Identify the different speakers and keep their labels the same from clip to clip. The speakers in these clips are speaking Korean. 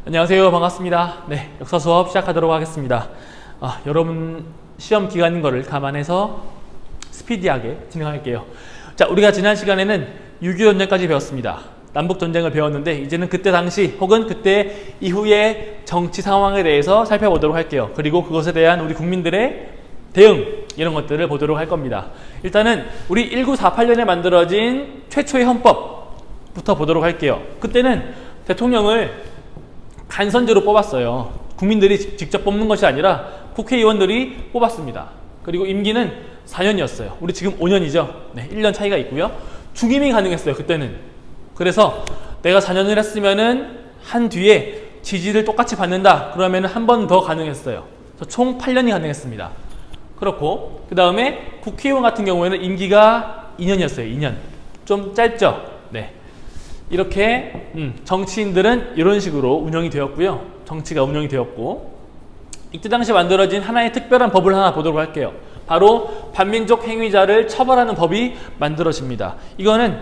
Speaker 1: 안녕하세요. 반갑습니다. 네, 역사 수업 시작하도록 하겠습니다. 여러분 시험 기간인 거를 감안해서 스피디하게 진행할게요. 자, 우리가 지난 시간에는 6.25 전쟁까지 배웠습니다. 남북전쟁을 배웠는데 이제는 그때 당시 혹은 그때 이후의 정치 상황에 대해서 살펴보도록 할게요. 그리고 그것에 대한 우리 국민들의 대응, 이런 것들을 보도록 할 겁니다. 일단은 우리 1948년에 만들어진 최초의 헌법부터 보도록 할게요. 그때는 대통령을 간선제로 뽑았어요. 국민들이 직접 뽑는 것이 아니라 국회의원들이 뽑았습니다. 그리고 임기는 4년이었어요. 우리 지금 5년이죠. 네, 1년 차이가 있고요. 중임이 가능했어요, 그때는. 그래서 내가 4년을 했으면은 한 뒤에 지지를 똑같이 받는다. 그러면은 한 번 더 가능했어요. 그래서 총 8년이 가능했습니다. 그렇고 그 다음에 국회의원 같은 경우에는 임기가 2년이었어요. 2년. 좀 짧죠? 네. 이렇게 정치인들은 이런 식으로 운영이 되었고요. 정치가 운영이 되었고, 이때 당시 만들어진 하나의 특별한 법을 하나 보도록 할게요. 바로 반민족 행위자를 처벌하는 법이 만들어집니다. 이거는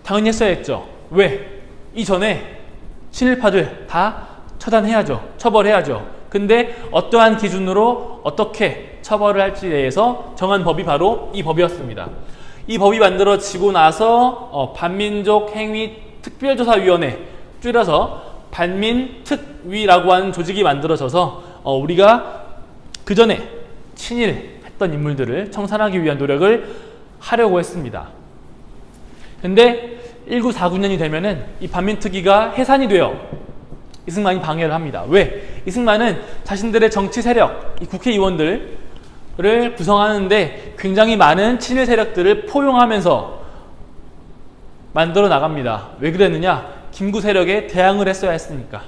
Speaker 1: 당연히 했어야 했죠. 왜? 이전에 친일파들 다 처단해야죠. 처벌해야죠. 근데 어떠한 기준으로 어떻게 처벌을 할지에 대해서 정한 법이 바로 이 법이었습니다. 이 법이 만들어지고 나서 반민족 행위 특별조사위원회, 줄여서 반민특위라고 하는 조직이 만들어져서 우리가 그 전에 친일했던 인물들을 청산하기 위한 노력을 하려고 했습니다. 근데 1949년이 되면은 이 반민특위가 해산이 돼요. 이승만이 방해를 합니다. 왜? 이승만은 자신들의 정치 세력, 이 국회의원들을 구성하는데 굉장히 많은 친일 세력들을 포용하면서 만들어 나갑니다. 왜 그랬느냐? 김구 세력에 대항을 했어야 했으니까.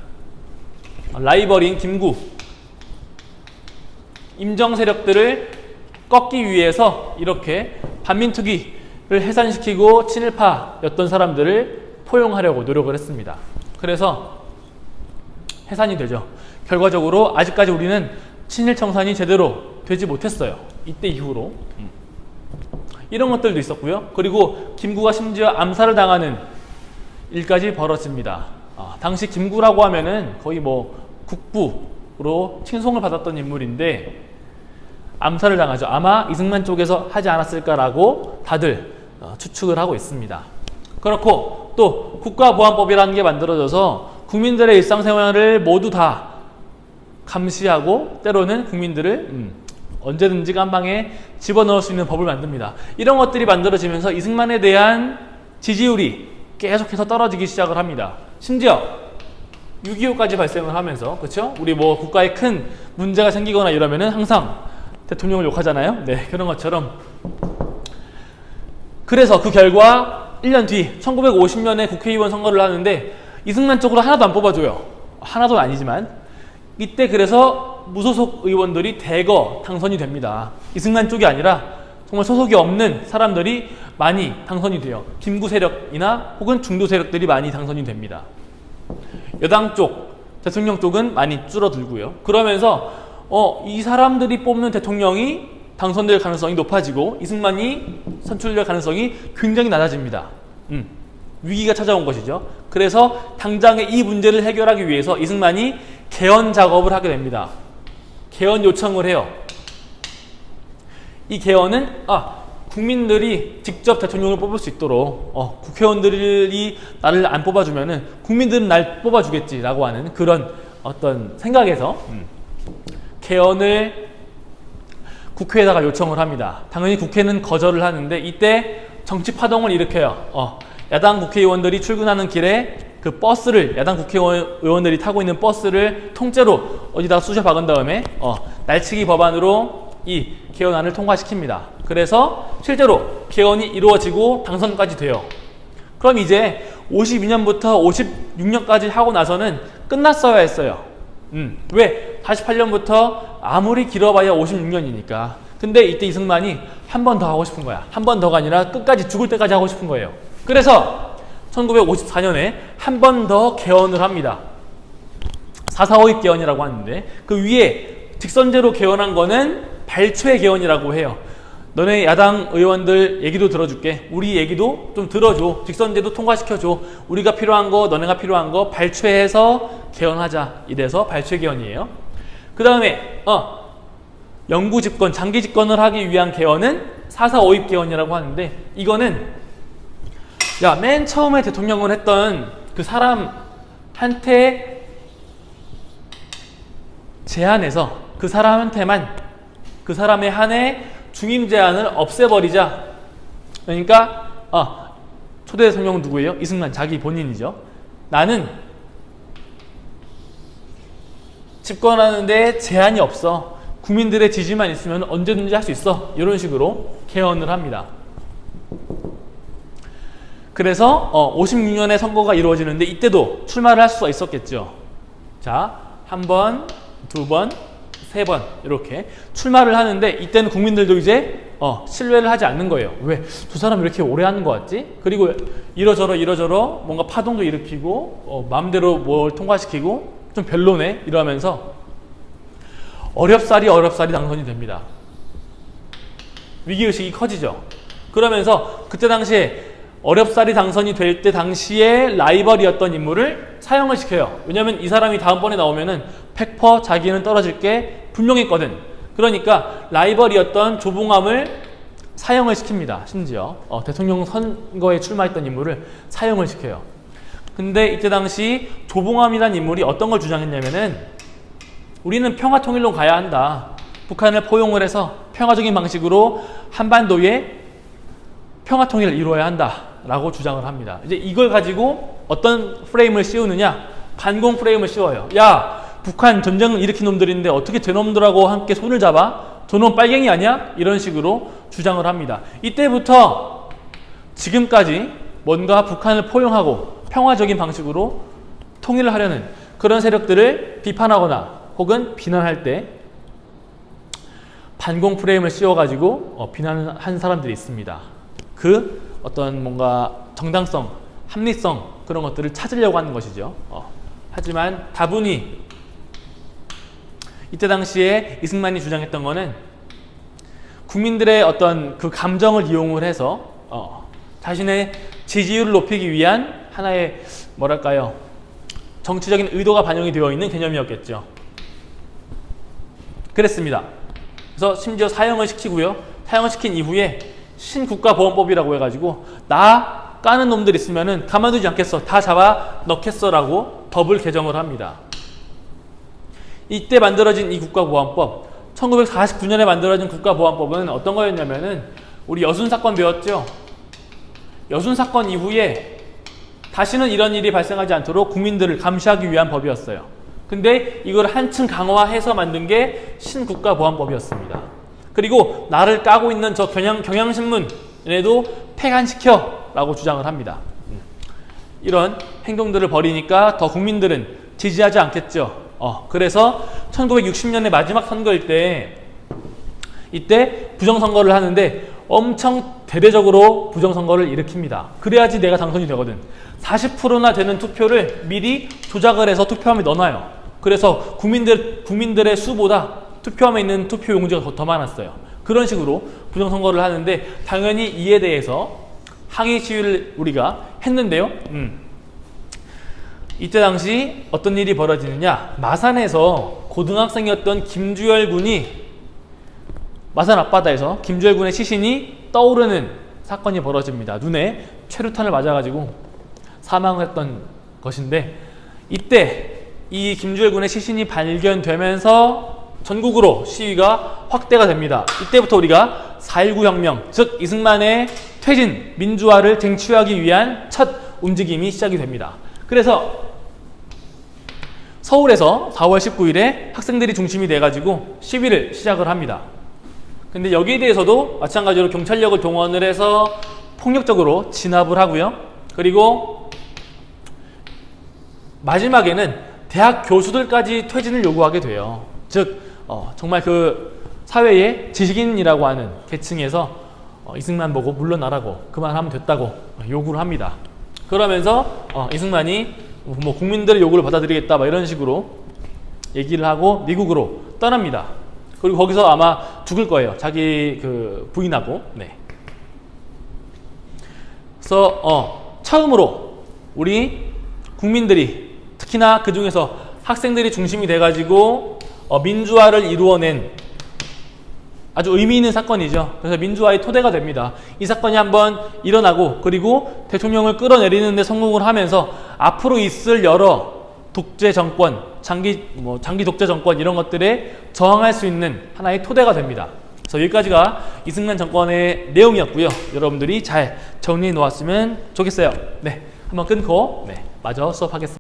Speaker 1: 라이벌인 김구, 임정 세력들을 꺾기 위해서 이렇게 반민특위를 해산시키고 친일파였던 사람들을 포용하려고 노력을 했습니다. 그래서 해산이 되죠. 결과적으로 아직까지 우리는 친일 청산이 제대로 되지 못했어요. 이때 이후로. 이런 것들도 있었고요. 그리고 김구가 심지어 암살을 당하는 일까지 벌어집니다. 당시 김구라고 하면은 거의 국부로 칭송을 받았던 인물인데 암살을 당하죠. 아마 이승만 쪽에서 하지 않았을까라고 다들 추측을 하고 있습니다. 그렇고 또 국가보안법이라는 게 만들어져서 국민들의 일상생활을 모두 다 감시하고 때로는 국민들을 언제든지 한 방에 집어넣을 수 있는 법을 만듭니다. 이런 것들이 만들어지면서 이승만에 대한 지지율이 계속해서 떨어지기 시작을 합니다. 심지어 6.25까지 발생을 하면서, 그렇죠? 우리 국가에 큰 문제가 생기거나 이러면은 항상 대통령을 욕하잖아요. 네, 그런 것처럼. 그래서 그 결과 1년 뒤 1950년에 국회의원 선거를 하는데 이승만 쪽으로 하나도 안 뽑아줘요. 하나도 아니지만. 이때 그래서 무소속 의원들이 대거 당선이 됩니다. 이승만 쪽이 아니라 정말 소속이 없는 사람들이 많이 당선이 돼요. 김구 세력이나 혹은 중도 세력들이 많이 당선이 됩니다. 여당 쪽, 대통령 쪽은 많이 줄어들고요. 그러면서 이 사람들이 뽑는 대통령이 당선될 가능성이 높아지고 이승만이 선출될 가능성이 굉장히 낮아집니다. 위기가 찾아온 것이죠. 그래서 당장의 이 문제를 해결하기 위해서 이승만이 개헌 작업을 하게 됩니다. 개헌 요청을 해요. 이 개헌은 국민들이 직접 대통령을 뽑을 수 있도록 국회의원들이 나를 안 뽑아주면은 국민들은 날 뽑아주겠지라고 하는 그런 어떤 생각에서 개헌을 국회에다가 요청을 합니다. 당연히 국회는 거절을 하는데 이때 정치 파동을 일으켜요. 야당 국회의원들이 출근하는 길에 그 버스를, 야당 국회의원들이 타고 있는 버스를 통째로 어디다가 쑤셔 박은 다음에 날치기 법안으로 이 개헌안을 통과시킵니다. 그래서 실제로 개헌이 이루어지고 당선까지 돼요. 그럼 이제 52년부터 56년까지 하고 나서는 끝났어야 했어요. 왜? 48년부터 아무리 길어봐야 56년이니까. 근데 이때 이승만이 한 번 더 하고 싶은 거야. 한 번 더가 아니라 끝까지 죽을 때까지 하고 싶은 거예요. 그래서 1954년에 한 번 더 개헌을 합니다. 4.4.5입 개헌이라고 하는데 그 위에 직선제로 개헌한 거는 발췌 개헌이라고 해요. 너네 야당 의원들 얘기도 들어줄게. 우리 얘기도 좀 들어줘. 직선제도 통과시켜줘. 우리가 필요한 거, 너네가 필요한 거 발췌해서 개헌하자. 이래서 발췌 개헌이에요. 그 다음에 영구 집권, 장기 집권을 하기 위한 개헌은 4.4 5.입 개헌이라고 하는데, 이거는 맨 처음에 대통령을 했던 그 사람한테 제한해서 그 사람한테만, 그 사람에 한해 중임 제한을 없애버리자. 그러니까 초대 대통령은 누구예요? 이승만, 자기 본인이죠. 나는 집권하는데 제한이 없어. 국민들의 지지만 있으면 언제든지 할 수 있어. 이런 식으로 개헌을 합니다. 그래서 56년에 선거가 이루어지는데 이때도 출마를 할 수가 있었겠죠. 자, 한 번, 두 번, 세 번 이렇게 출마를 하는데, 이때는 국민들도 이제 신뢰를 하지 않는 거예요. 왜? 두 사람 이렇게 오래 하는 것 같지? 그리고 이러저러 뭔가 파동도 일으키고 마음대로 뭘 통과시키고 좀 별로네 이러면서 어렵사리 당선이 됩니다. 위기의식이 커지죠. 그러면서 그때 당시에 어렵사리 당선이 될 때 당시에 라이벌이었던 인물을 사형을 시켜요. 왜냐면 이 사람이 다음번에 나오면은 100% 자기는 떨어질 게 분명했거든. 그러니까 라이벌이었던 조봉암을 사형을 시킵니다. 심지어 대통령 선거에 출마했던 인물을 사형을 시켜요. 근데 이때 당시 조봉암이라는 인물이 어떤 걸 주장했냐면은, 우리는 평화통일로 가야 한다. 북한을 포용을 해서 평화적인 방식으로 한반도에 평화통일을 이루어야 한다 라고 주장을 합니다. 이제 이걸 가지고 어떤 프레임을 씌우느냐, 반공 프레임을 씌워요. 야, 북한 전쟁을 일으킨 놈들인데 어떻게 저놈들하고 함께 손을 잡아? 저놈 빨갱이 아니야? 이런 식으로 주장을 합니다. 이때부터 지금까지 뭔가 북한을 포용하고 평화적인 방식으로 통일을 하려는 그런 세력들을 비판하거나 혹은 비난할 때 반공 프레임을 씌워가지고 비난한 사람들이 있습니다. 그 어떤 뭔가 정당성, 합리성 그런 것들을 찾으려고 하는 것이죠. 하지만 다분히 이때 당시에 이승만이 주장했던 거는 국민들의 어떤 그 감정을 이용을 해서 자신의 지지율을 높이기 위한 하나의 뭐랄까요, 정치적인 의도가 반영이 되어 있는 개념이었겠죠. 그랬습니다. 그래서 심지어 사형을 시키고요. 사형을 시킨 이후에 신국가보안법이라고 해가지고 나 까는 놈들 있으면은 가만두지 않겠어, 다 잡아 넣겠어 라고 법을 개정을 합니다. 이때 만들어진 이 국가보안법, 1949년에 만들어진 국가보안법은 어떤 거였냐면은, 우리 여순사건 배웠죠? 여순사건 이후에 다시는 이런 일이 발생하지 않도록 국민들을 감시하기 위한 법이었어요. 근데 이걸 한층 강화해서 만든 게 신국가보안법이었습니다. 그리고 나를 까고 있는 저 경향신문에도 폐간시켜 라고 주장을 합니다. 이런 행동들을 벌이니까 더 국민들은 지지하지 않겠죠. 그래서 1960년의 마지막 선거일 때, 이때 부정선거를 하는데 엄청 대대적으로 부정선거를 일으킵니다. 그래야지 내가 당선이 되거든. 40%나 되는 투표를 미리 조작을 해서 투표함에 넣어놔요. 그래서 국민들의 수보다 투표함에 있는 투표 용지가 더 많았어요. 그런 식으로 부정선거를 하는데, 당연히 이에 대해서 항의 시위를 우리가 했는데요. 이때 당시 어떤 일이 벌어지느냐, 마산에서 고등학생이었던 김주열 군이, 마산 앞바다에서 김주열 군의 시신이 떠오르는 사건이 벌어집니다. 눈에 최루탄을 맞아가지고 사망을 했던 것인데, 이때 이 김주열 군의 시신이 발견되면서 전국으로 시위가 확대가 됩니다. 이때부터 우리가 4.19 혁명, 즉 이승만의 퇴진, 민주화를 쟁취하기 위한 첫 움직임이 시작이 됩니다. 그래서 서울에서 4월 19일에 학생들이 중심이 돼가지고 시위를 시작을 합니다. 근데 여기에 대해서도 마찬가지로 경찰력을 동원을 해서 폭력적으로 진압을 하고요. 그리고 마지막에는 대학 교수들까지 퇴진을 요구하게 돼요. 즉 정말 그 사회의 지식인이라고 하는 계층에서 이승만 보고 물러나라고, 그만하면 됐다고 요구를 합니다. 그러면서 이승만이 뭐 국민들의 요구를 받아들이겠다 막 이런 식으로 얘기를 하고 미국으로 떠납니다. 그리고 거기서 아마 죽을 거예요. 자기 그 부인하고. 네. 그래서 처음으로 우리 국민들이 특히나 그 중에서 학생들이 중심이 돼가지고 민주화를 이루어낸 아주 의미 있는 사건이죠. 그래서 민주화의 토대가 됩니다. 이 사건이 한번 일어나고 그리고 대통령을 끌어내리는 데 성공을 하면서 앞으로 있을 여러 독재 정권, 장기 독재 정권 이런 것들에 저항할 수 있는 하나의 토대가 됩니다. 그래서 여기까지가 이승만 정권의 내용이었고요. 여러분들이 잘 정리해 놓았으면 좋겠어요. 네, 한번 끊고 마저 수업하겠습니다.